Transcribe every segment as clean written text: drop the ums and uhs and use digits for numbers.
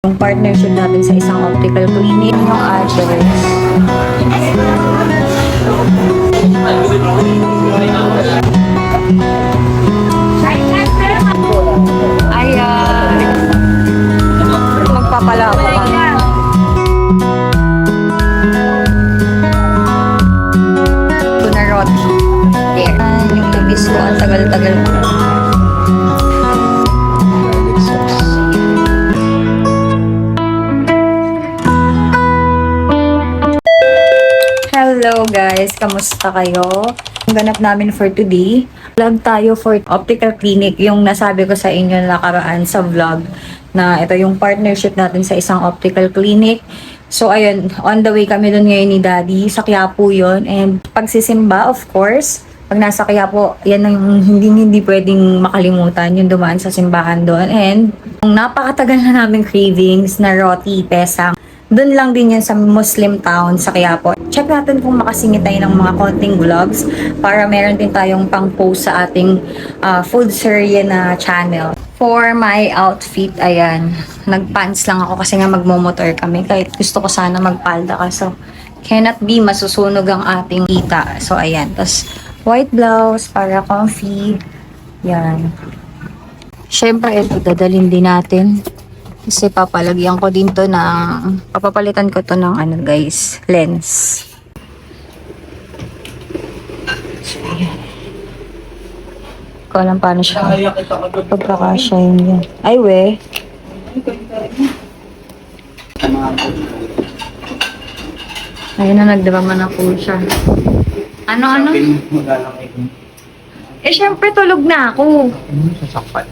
Yung partnership natin sa isang optical clinic, yung address. Ayan. Magpapala ako kami. Tuna roti. Ayan, yung tubis ko. Ang tagal-tagal ko. Hello guys, kamusta kayo? Ang ganap namin for today, vlog tayo for optical clinic, yung nasabi ko sa inyo nakaraan sa vlog na ito yung partnership natin sa isang optical clinic. So ayun, on the way kami dun ngayon ni Daddy, sa Quiapo yun, and pagsisimba of course, pag nasa Quiapo, yan ang hindi pwedeng makalimutan, yung dumaan sa simbahan doon. And yung napakatagal na namin cravings na roti, pesang, doon lang din yan sa Muslim town sa Quiapo. Check natin kung makasingit tayo ng mga konting vlogs para meron din tayong pang-post sa ating food serye na channel. For my outfit, ayan, nagpants lang ako kasi nga magmomotor kami. Kahit gusto ko sana magpalda kaso cannot be, masusunog ang ating kita. So ayan, tapos white blouse para comfy. Yan. Syempre ito, dadalhin din natin. Kasi papalagyan ko din to ng, papapalitan ko to ng ano guys, lens. So, ayan. Hindi ko alam paano siya pagkakasya yun. Ay we. Ayun na, nagdrama na po siya. Ano? Eh syempre tulog na ako. Sasakpan.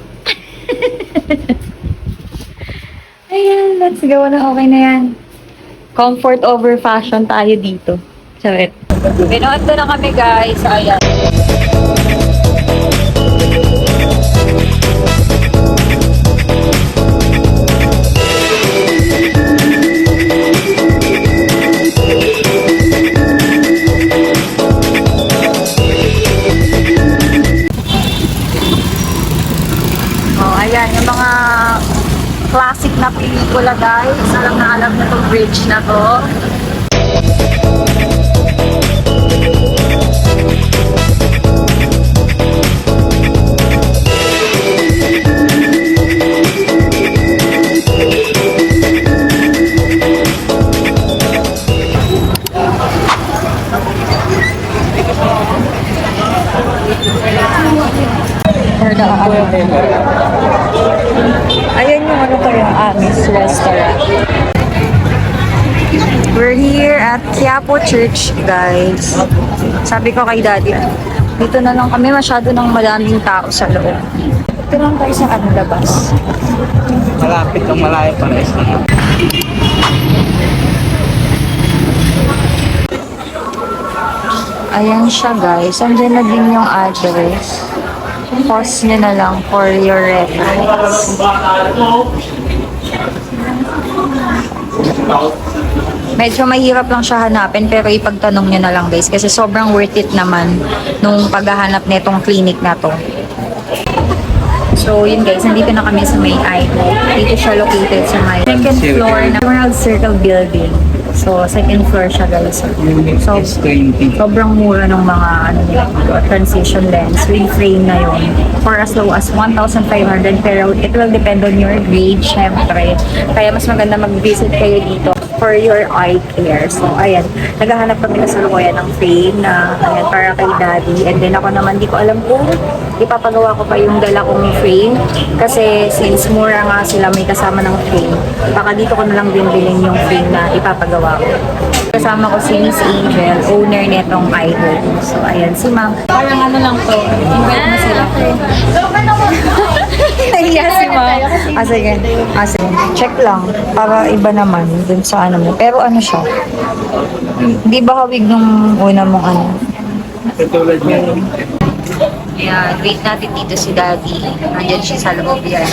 Ayan, let's go na. Okay na yan. Comfort over fashion tayo dito. Sabi. Binood na kami guys. Ayan. Oh, ayan. Yung mga classic na pelikula guys. Alam na itong bridge na to. For the ayan yung ano to, yung Amis restaurant. We're here at Quiapo Church, guys. Sabi ko kay Daddy, dito na lang kami, masyado nang madaming tao sa loob. Dito lang tayo sa ano, labas. Malapit ng malayo pa rin. Ayan siya, guys. Andiyan na din yung address. Pause nyo na lang for your reference. Medyo mahirap lang siya hanapin pero ipagtanong nyo na lang guys kasi sobrang worth it naman nung paghahanap netong clinic na to. So yun guys, nandito na kami sa may IO. Dito siya located sa may second floor na Emerald Circle Building. So second floor siya guys. So sobrang mura ng mga ano, transition lens with frame na yun. For as low as 1,500 pero it will depend on your grade syempre. Kaya mas maganda mag-visit kayo dito for your eye care. So, ayan. Naghahanap kami na sa Lukoya ng frame na ayan, para kay Daddy. And then ako naman, di ko alam kung ipapagawa ko pa yung dala kong frame. Kasi since mura nga sila may kasama ng frame, baka dito ko na lang din bilhin yung frame na ipapagawa ko. Kasama ko si Miss Angel, owner netong eye home. So, ayan. Si Ma'am. Parang ano lang to. Invite na sila. Nahiya si Ma'am. Sige. Sige. Check lang. Para iba naman dun sa ano mo. Pero ano siya? Di ba hawig nung una mong ano? Katulad niya. Ayan, wait natin dito si Daddy. Nandiyan siya sa loob yan.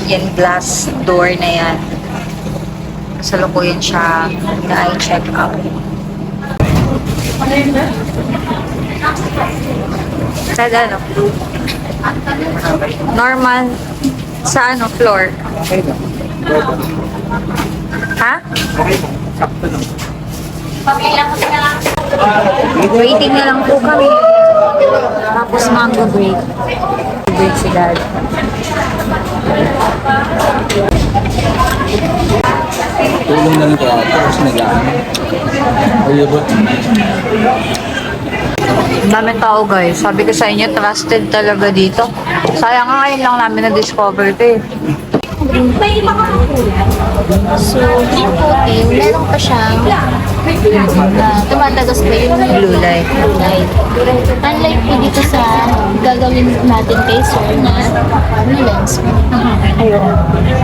Yan glass door na yan. Sa lukuyan siya na i-check out. Sa ano? Normal. Sa ano? Floor. Ha? Okay, sakto lang. Waiting na lang po kami. Tapos mango break. Break si Dad. Tulong lang ito ate, tapos nag-ano. Ayabot. Ang daming tao guys. Sabi ko sa inyo, trusted talaga dito. Sayang nga ngayon lang namin na-discover ito eh. So, green coating, meron pa siyang tumatagas pa yung Blue light. blue light. Unlike po dito sa gagawin natin kay Sir na blue lens. Ayun.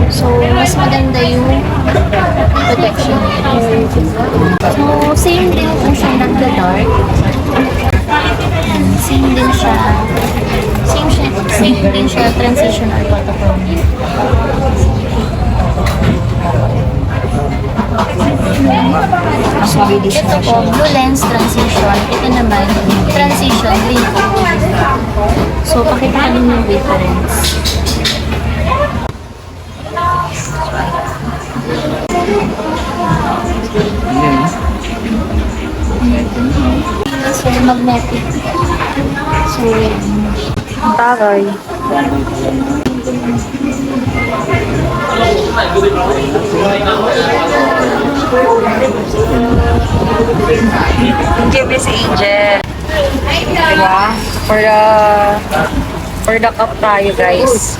So, mas maganda yung protection niya. So, same din po siya nagda-dark. Same din siya. Same din siya transitional photochromic. Mas mabilis Ito na po, siya. blue lens transition. Ito naman, transition green coating. So, pakita namin yung difference. So, magnetic. So, Taray. Thank you, Miss Angel. Diba? For the cup tayo, guys.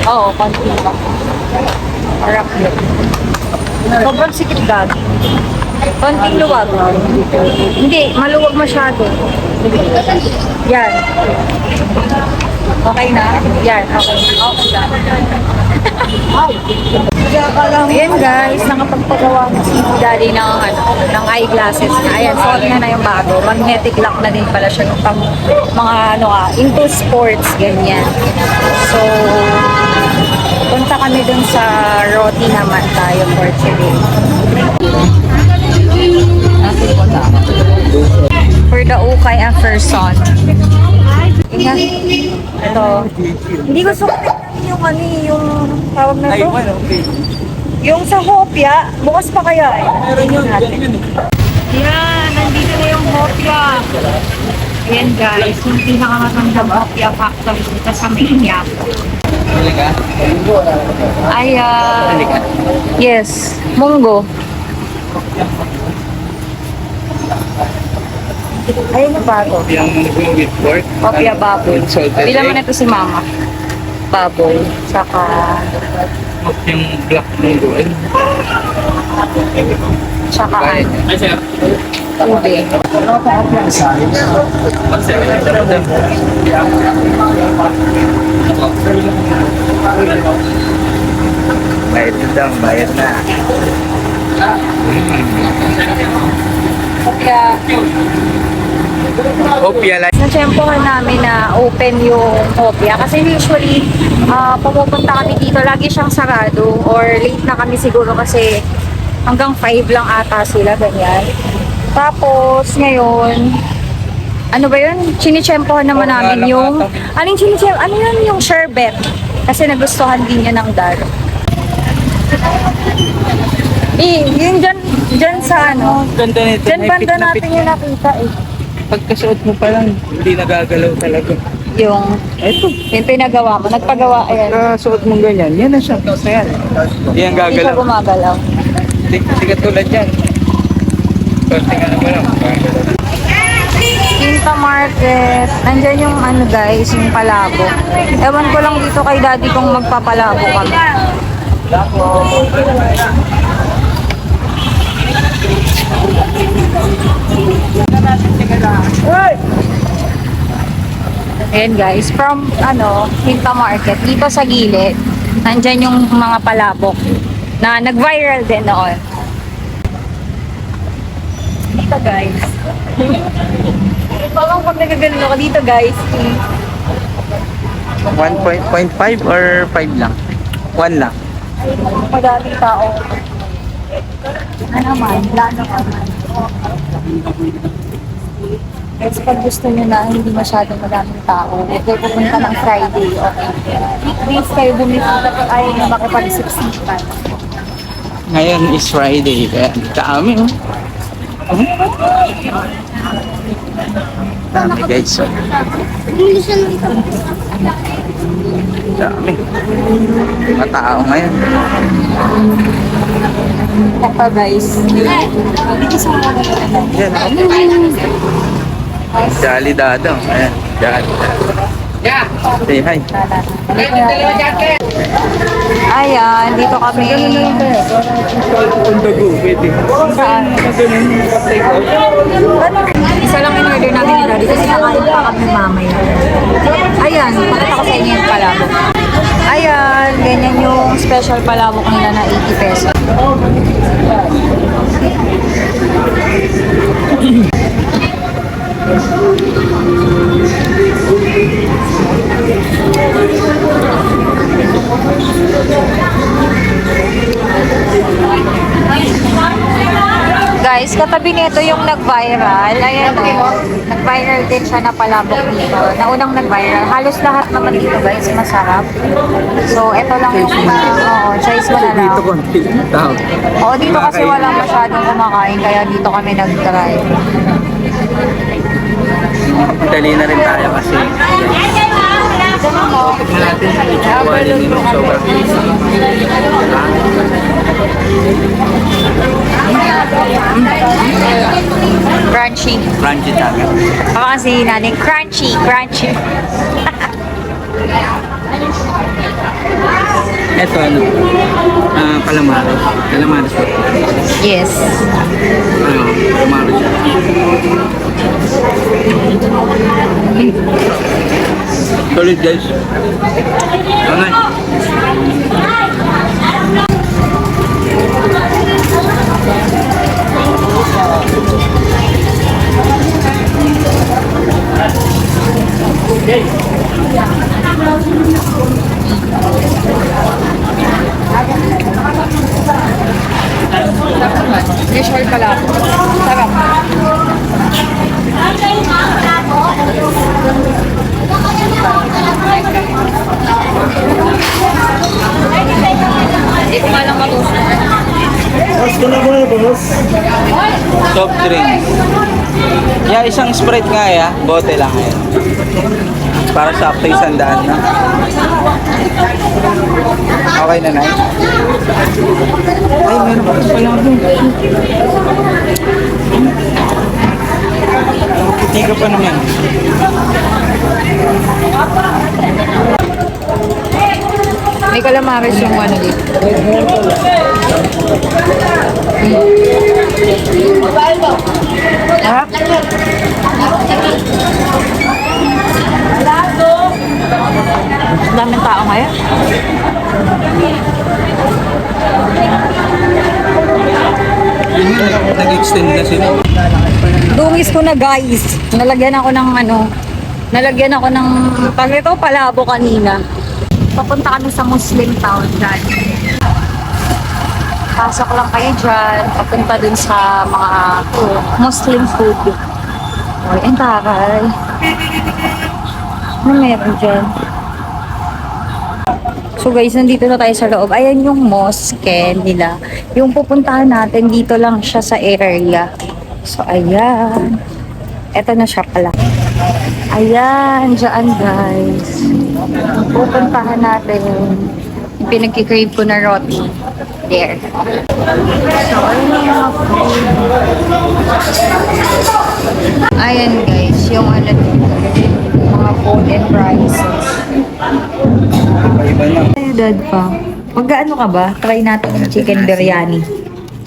Oo, konti lang. Harap yun. Sobrang sikip gagi. Konting luwag. Hindi, maluwag masyado. Yan. Okay na? Yan, okay. Okay na. Ayan guys, nakapagpagawa na si Daddy ng eyeglasses niya. Ayan, suot niya na yung bago. Magnetic lock na din pala siya ng mga into sports, ganyan. So, punta kami dun sa Roti naman tayo for today. For the ukay and person. Inga, ito. Hindi ko sukat yung yung tawag na to. Yung sa Hopia, bukas pa kaya eh. Meron yun natin. Yan, nandito na yung Hopia. Ayan guys, yung pinakamatandang Hopia factory dito sa Maynila. Halika. Ay, yes, Munggo. Ayun na bago. Yung with pork. Hopia baboy. Salted Bilang mo egg. na ito si Mama. Baboy. Saka, Yung black mango. saka Ay, sir. ube. Bayad na daw, bayad na. Hopia. Hopia like. Natsyempohan namin na open yung Hopia. Kasi usually, pumupunta kami dito, lagi siyang sarado or late na kami siguro kasi hanggang 5 lang ata sila, ganyan. Tapos, ngayon, ano ba yun? Chinichempohan naman namin yung, ano yun yung sherbet? Kasi nagustuhan din yun ng Daro. Yun dyan sa ano, Ganda nito. dyan may banda fit na fit. natin yung nakita eh. Pagkasuot mo pa lang, hindi nagagalaw talaga. Yung pinagawa mo, nagpagawa, ayan. Pagkasuot mo ganyan, yan ang shot na yan. Hindi yan Hindi siya gagalaw. gumagalaw. Hindi katulad yan. Konting ano mo lang. Quinta Market. Nandyan yung ano guys, yung palabo. Ewan ko lang dito kay Daddy kung magpapalabo kami. Ayan guys, from Quinta Market, dito sa gilid, nandyan yung mga palabok na nag-viral din noon. Dito guys. Parang pag nagagano ka dito guys. 1.5 or 5 lang? 1 lang. Madaming tao. Ano naman, lalo naman. Guys, pag gusto nyo na hindi masyadong madaming tao, huwag kayo pupunta ng Friday, okay? Weekdays kayo bumibili pag ayaw nyo makipag-sipsipan. Ngayon is Friday, kaya dami oh. Dami guys, so. Dami. Mga tao ngayon. Ito guys. Yan. Jolly Dado. Ayan. Jolly Dado. Say hi. Ayan, dito kami. Pundago, pwede. Saan? Isa lang in-order namin ni Daddy kasi nakain pa kami mamaya. Ayan, pakita ko sa inyo yung palabok. Ayan, ganyan yung special palabok nila na 80 pesos. Guys, katabi nito yung nag-viral. Ayan o. Nag-viral din siya na palabok dito. Naunang nag-viral. Halos lahat naman dito guys, masarap. So, ito lang yung choice mo na lang. Dito konti tao. Oo, dito kasi walang masyadong kumakain, kaya dito kami nag-try. Dali na rin tayo kasi. Tikman natin. Kuhanin nyo ng sobrang Crunchy. crunchy talaga. Baka kasi nanin, crunchy, crunchy. Ito ano? Calamares. Calamares po. Yes. Ano? Calamares siya. Solid guys. Angay. Usual pala. Sarap. Hindi ko malang matusan. Soft drinks. Yeah, isang Sprite nga ya. Bote lang yan. Para sa after 100 na. Okay na na. Ay, meron pa pala doon. Tika pa naman. May calamares yung ano dito. Harap. Daming tao ngayon. Nag-extend na sila. Dungis ko na guys. Nalagyan ako ng pag ito palabo kanina. Papunta kami sa Muslim town dyan. Pasok lang kayo dyan. Papunta dun sa mga Muslim food. Uy, ang taray. Ano meron dyan? So guys, nandito na tayo sa loob. Ayan yung mosque nila. Yung pupuntahan natin, dito lang siya sa area. So ayan. Eto na siya pala. Ayan, dyan guys. Pupuntahan natin. Yung pinagkikrave ko na roti. There. So, ayun yung mga food. Ayan guys, yung ano dito. Mga food and prices. Iba na. Ay, dad pa. Magkaano ka ba? Try natin yung chicken biryani.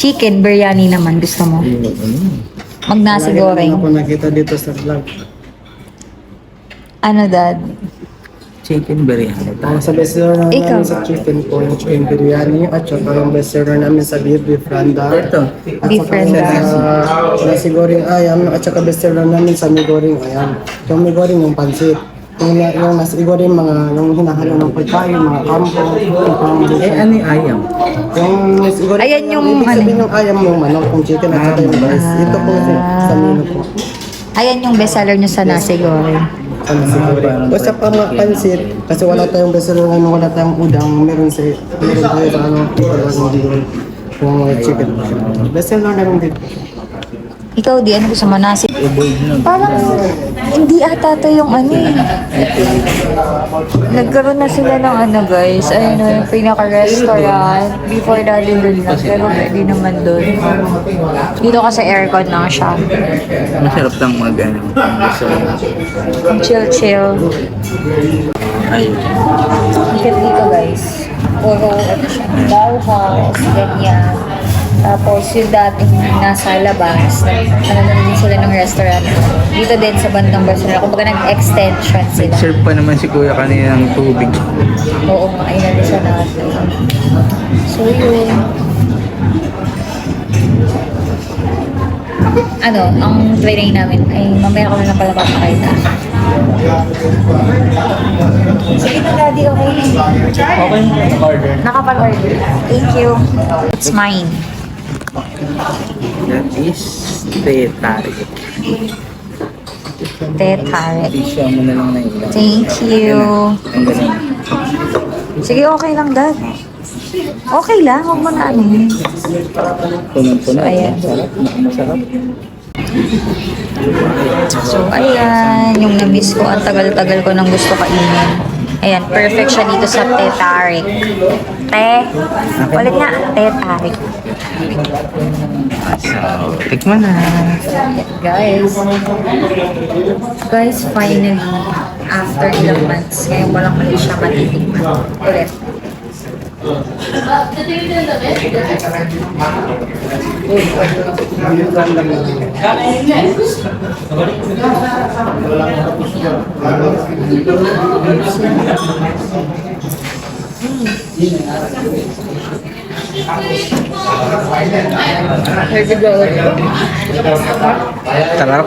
Chicken biryani naman, gusto mo? Mag nasi goreng. Ako nakita dito sa vlog. Ano, dad? Chicken biryani. Sa bestseller namin Ikaw. sa chicken po, yung chicken biryani, at saka yung bestseller namin sa beef randa. Ito. At Beef saka randa. sa nasi goreng ayam, at saka bestseller namin sa mi goreng ayam. Yung mi goreng yung pansit. yung nasa igo rin mga yung hinahalo ng pagkain, mga kampo, yung pang ano yung ayam? yung nasa igo rin, Ayan yung ibig ano. sabihin yung ayam yung manok, yung chicken at saka yung rice. Ito po sa menu po. Ayan yung bestseller nyo sa nasi goreng. Basta pa mga pansit, kasi wala tayong bestseller ngayon, wala tayong udang, meron tayo sa ano, yung chicken. Bestseller namin dito. Ikaw di, ano gusto mo nasi? Parang hindi ata to yung ano eh. Nagkaroon na sila ng ano guys, ayun o, yung pinaka-restaurant. Before dati dun lang, pero pwede naman dun. Dito kasi aircon lang siya. Masarap lang mag-ano. Gusto ko. Chill. Ikot dito guys. Puro ano siya, bauhaus, ganyan. Tapos yung dating nasa labas, ano na din sila ng restaurant. Dito din sa bandang Barcelona, kumbaga nag-extension sila. Serve pa naman si Kuya kanina ng tubig. Oo, mainan siya natin. So yun. Ano, ang training namin ay mamaya ko na lang pala papakita. Sige na daddy, okay na. Okay, Nakapag-order. Thank you. It's mine. that is tetari. Tetare. Isya mo na lang na ilan. Thank you. Ang ganun. Sige, okay lang dad. Okay lang, huwag mo na ano yun. Punong-puno. Ayan. Masarap. So, ayan, yung na-miss ko, ang tagal-tagal ko nang gusto kainin. Ayan, perfect siya dito sa Tetarik. Ulit nga, Tetarik. So, tikman na. Guys, finally, after ilang months, ngayon ko lang ulit siya matitikman. Ulit. Sarap.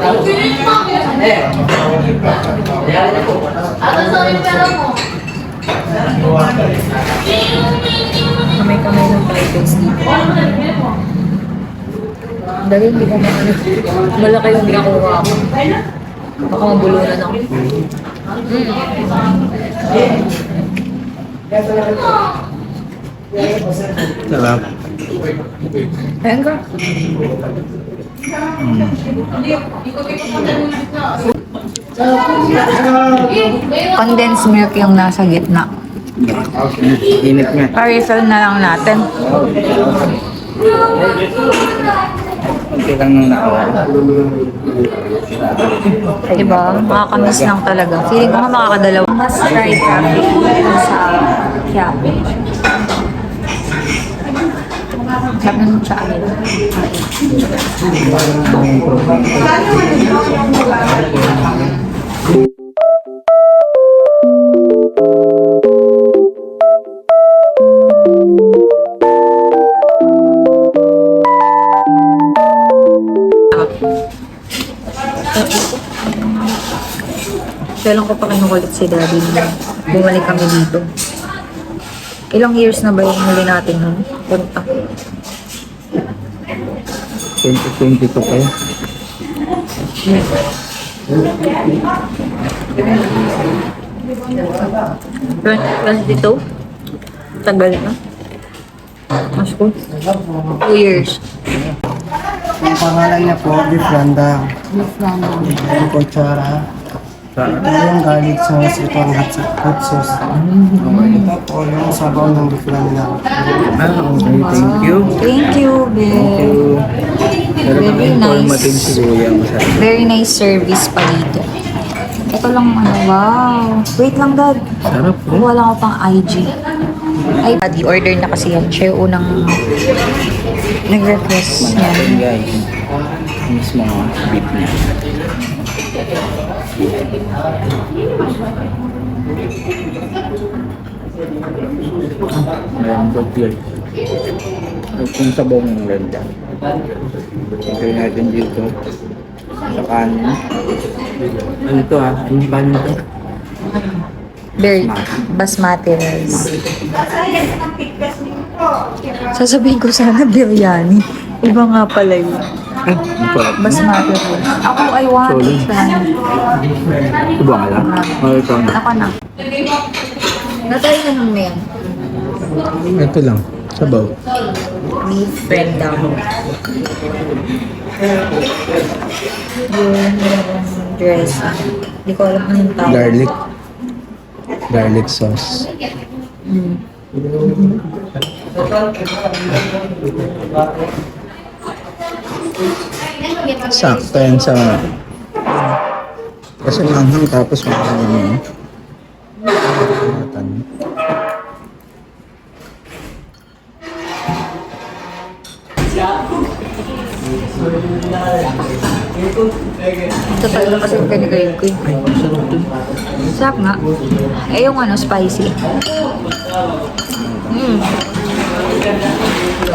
Kamay-kamay ng pipes dito. Dahil hindi ko makano. Malaki yung nakuha ko. Baka mabulunan ako. Sarap. Ayan ka. Condensed milk yung nasa gitna. Init nga. Pa-refill na lang natin. Okay lang nung nakuha. Diba? Makakamiss lang talaga. Feeling ko nga makakadalaw. Mas try cafe sa Quiapo. Sarap ng tsaa nila. Kailan ko pa kinukulit si daddy nung bumalik kami dito. Ilang years na ba yung huli natin nun? Punta. 2022 pa yun. Dito? Tagal na. Mas ko. 2 years. Ang pangalan niya po, Bifranda. Bifranda. Yung kutsara. Ito yung garlic sauce, ito ang hot sauce. Ito po yung sabaw ng Bifranda. Okay. Thank you. Thank you, Thank babe. you. Pero Very informative nice. si Kuya. Masarap. Very nice service pa dito. Ito lang ano, wow. Wait lang, dad. Sarap po. Kuha lang ako pang IG. Ay, daddy, order na kasi yan. Siya yung unang nag-request niya. Ayun guys. Mismo beef niya. Malambot yun. Yung sabaw ng ganda. Tignan natin dito. Sa kanin. Ano to ha? Hindi pa nito. Very basmati rice. Sasabihin ko sana biryani. Iba nga pala yun. Basmati rice. Ako, I want Solid. siya. Iba nga lang. Ay, ito na. Ako na. Natry ko nung yan. Ito lang. Sabaw. Beef breakdown. Yung dressing. Hindi ko alam anong tawag. Garlic. Garlic sauce. Sakto yan sa... Kasi manghang tapos manghang yun. Ito talaga kasi yung kinikrave ko yun. Sarap nga. Eh yung ano, spicy.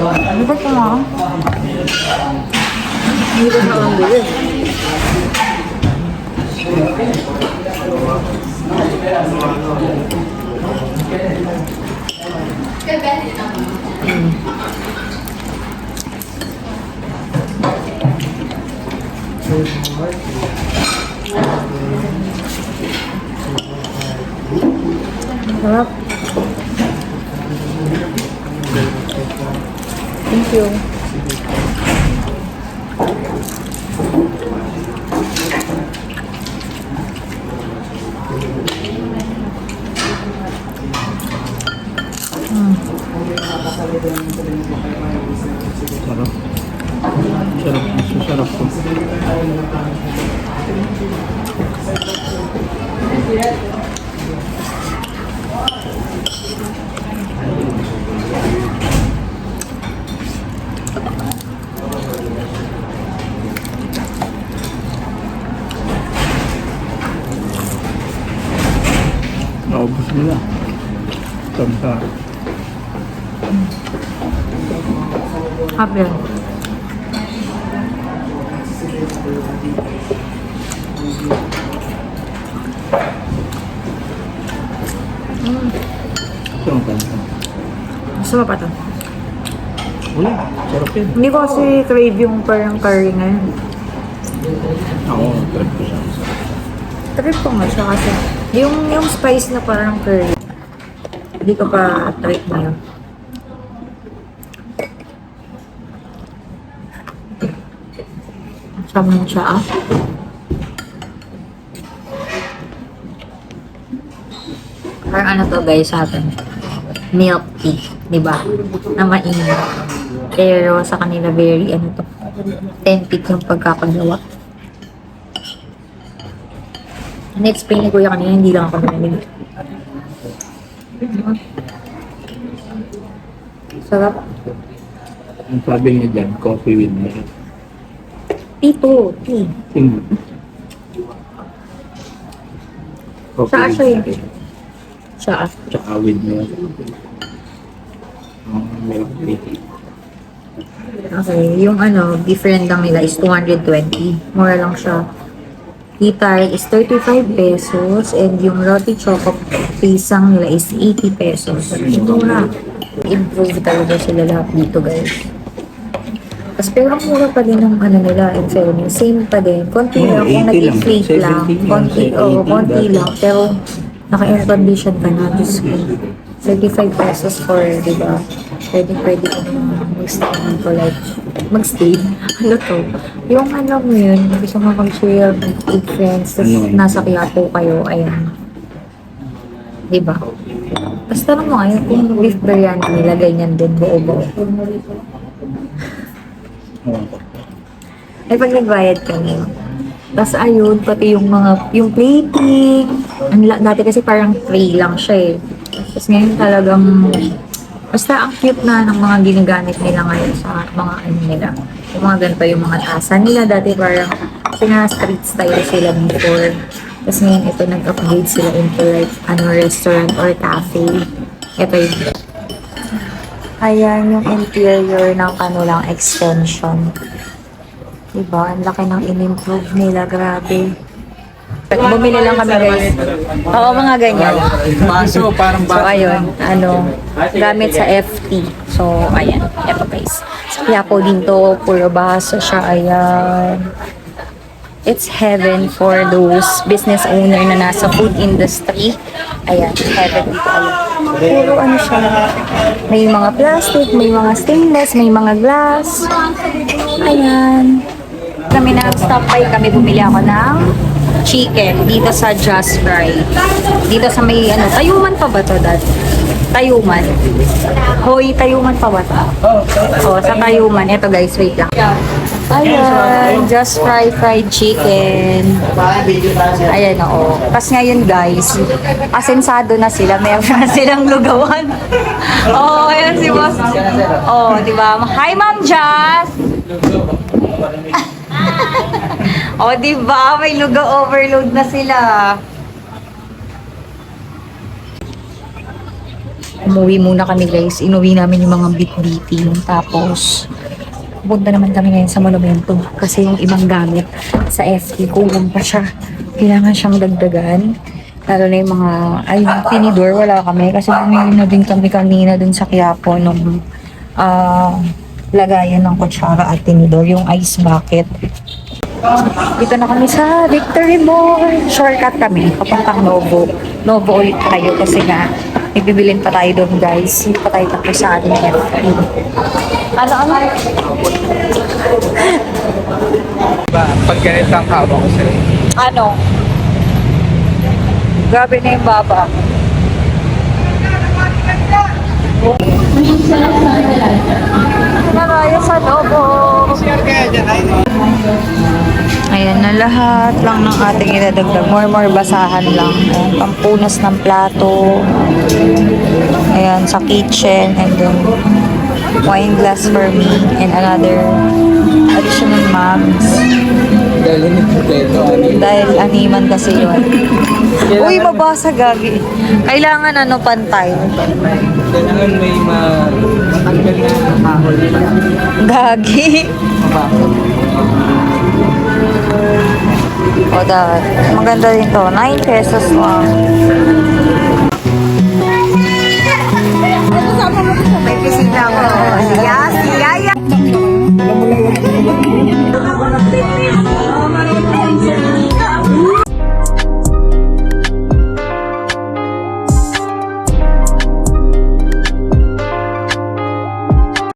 Ano ba ito nga? Hindi ko na ang bilis. Sarap. Thank you. Sarap. Sarap. Sarap to. Naubos nila. Tanda. Happy. Ito ang tanda. Gusto mo pa ito? Wala. Sarap yan. Hindi ko kasi crave yung parang curry ngayon. Ako, trip ko siya. Trip ko nga siya kasi yung spice na parang curry. Hindi ko pa trip ngayon. Sama siya ah. Parang ano to guys sa atin? Milk tea, di ba? Na mainit. Pero sa kanila very ano to? Authentic yung pagkakagawa. Na-explain ni Kuya kanina, hindi lang ako narinig. Sarap. Ang sabi niya dyan, coffee with milk. Tea. Tingnan. Coffee Saan with siya yun? milk. Siya. Tsaka with milk. Milk tea. Okay, yung ano, different lang nila is 220. Mura lang siya. Tea tart is 35 pesos and yung roti choco pisang nila is 80 pesos. Mura. Improve talaga sila lahat dito guys. Tapos pero ang mura pa din ng ano nila, in fairness. Same pa din. Konti lang, kung 80 lang. nag-inflate lang. 70 Konti, yan. oo, 80 konti dati. lang. Pero naka-air condition ka na. Diyos ko. 35 pesos for, di ba? Pwede ka mag-stay for like, mag-stay. Ano to? Yung ano mo yun, gusto mo mag-share with friends, tapos Ano yun? nasa Quiapo kayo, ayun. Di ba? Tapos tanong mo ngayon, kung beef biryani nila, ganyan din, buo-buo. Ay, pag nagbayad kami. Tapos ayun, pati yung yung plating. Dati kasi parang tray lang siya eh. Tapos ngayon talagang, basta ang cute na ng mga ginagamit nila ngayon sa mga ano nila. Yung mga ganito yung mga tasa nila. Dati parang, kasi nga street style sila before. Tapos ngayon ito nag-upgrade sila into like, restaurant or cafe. Ito yun. Ayan yung interior ng kanilang extension. Diba? Ang laki ng in-improve nila. Grabe. Bumili lang kami guys. Oo, mga ganyan. Baso, parang So, ayun. Gamit sa FT. So, ayan. Eto guys. Sa Quiapo din to. Puro baso siya. Ayan. It's heaven for those business owner na nasa food industry. Ayan. Heaven dito. Ayan. Puro ano siya. May mga plastic, may mga stainless, may mga glass. Ayan. Kami na-stop by kami. Bumili ako ng chicken dito sa Just Fry. Dito sa may Tayuman pa ba to, Dad? Tayuman. Hoy, Tayuman pa ba to? Oh, sa Tayuman. Ito guys, wait lang. Ayan, Just Fry fried chicken. Ayan, oo. Tapos ngayon guys, asensado na sila. Meron na silang lugawan. Oh, ayan si boss. Oh, di ba? Hi, Ma'am Jazz! O, di ba? May lugaw overload na sila. Umuwi muna kami guys. Inuwi namin yung mga bit-biting. Tapos, punta naman kami ngayon sa monumento. Kasi yung ibang gamit sa FT, kulang pa siya. Kailangan siyang dagdagan. Lalo na yung mga, yung tinidor, wala kami. Kasi bumili na din kami kanina dun sa Quiapo nung lagayan ng kutsara at tinidor, yung ice bucket. Dito na kami sa Victory Mall. Shortcut kami, papuntang Novo. Novo ulit tayo kasi nga, ibibilin pa tayo doon guys. Hindi pa tayo tapos sa ating FT. Ano? Pag ganito ang hawak ko sa'yo. Ano? Grabe na yung baba. Naraya sa Novo. Ayan na lahat lang ng ating idadagdag. More basahan lang. Ayan, pampunas ng plato. Ayan, sa kitchen. And then, wine glass for me. And another additional mugs. Dahil animan kasi yun. Uy, mabasa gagi. Kailangan pantay. Kailangan may matanggal na kahol. Gagi. O dahil. Maganda rin to. 9 pesos lang. May pisina ko. Ayan.